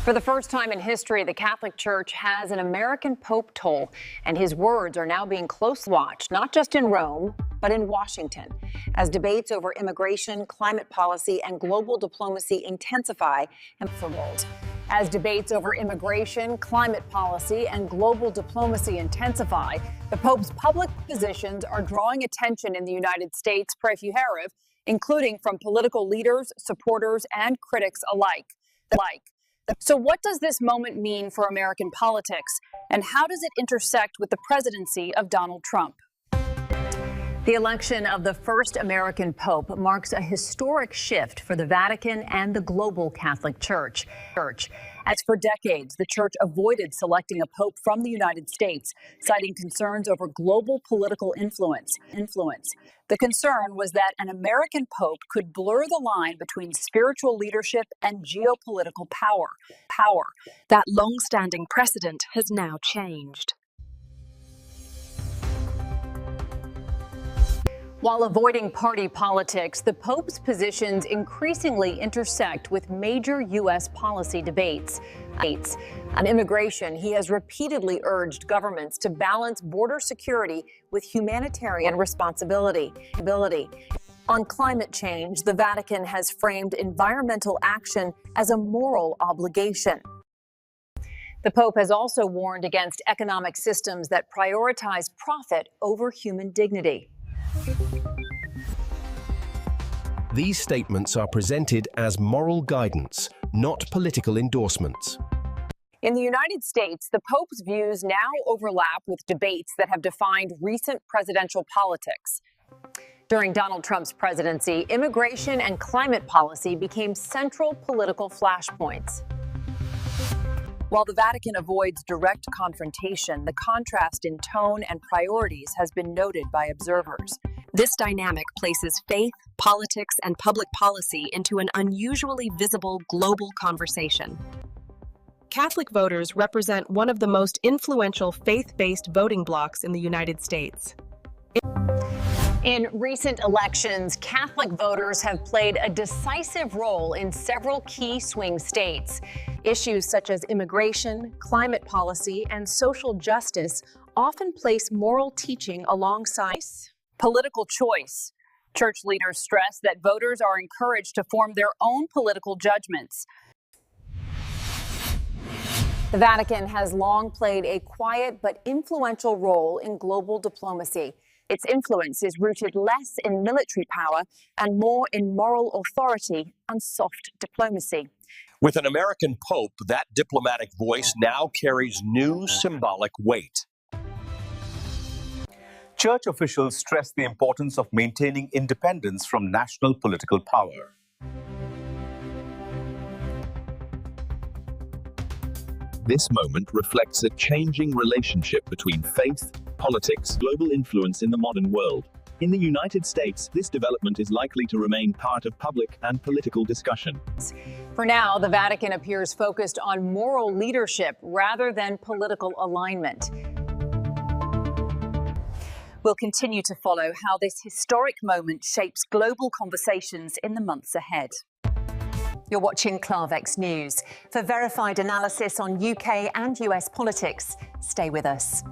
For the first time in history, the Catholic Church has an American Pope toll, and his words are now being closely watched, not just in Rome, but in Washington, as debates over immigration, climate policy, and global diplomacy intensify and unfold. As debates over immigration, climate policy, and global diplomacy intensify, the Pope's public positions are drawing attention in the United States, including from political leaders, supporters, and critics alike. So what does this moment mean for American politics, and how does it intersect with the presidency of Donald Trump? The election of the first American Pope marks a historic shift for the Vatican and the global Catholic Church. As for decades, the Church avoided selecting a pope from the United States, citing concerns over global political influence. The concern was that an American pope could blur the line between spiritual leadership and geopolitical power. That long-standing precedent has now changed. While avoiding party politics, the Pope's positions increasingly intersect with major U.S. policy debates. On immigration, he has repeatedly urged governments to balance border security with humanitarian responsibility. On climate change, the Vatican has framed environmental action as a moral obligation. The Pope has also warned against economic systems that prioritize profit over human dignity. These statements are presented as moral guidance, not political endorsements. In the United States, the Pope's views now overlap with debates that have defined recent presidential politics. During Donald Trump's presidency, immigration and climate policy became central political flashpoints. While the Vatican avoids direct confrontation, the contrast in tone and priorities has been noted by observers. This dynamic places faith, politics, and public policy into an unusually visible global conversation. Catholic voters represent one of the most influential faith-based voting blocs in the United States. In recent elections, Catholic voters have played a decisive role in several key swing states. Issues such as immigration, climate policy, and social justice often place moral teaching alongside political choice. Church leaders stress that voters are encouraged to form their own political judgments. The Vatican has long played a quiet but influential role in global diplomacy. Its influence is rooted less in military power and more in moral authority and soft diplomacy. With an American pope, that diplomatic voice now carries new symbolic weight. Church officials stress the importance of maintaining independence from national political power. This moment reflects a changing relationship between faith, politics, and global influence in the modern world. In the United States, this development is likely to remain part of public and political discussion. For now, the Vatican appears focused on moral leadership rather than political alignment. We'll continue to follow how this historic moment shapes global conversations in the months ahead. You're watching Clarvex News. For verified analysis on UK and US politics, stay with us.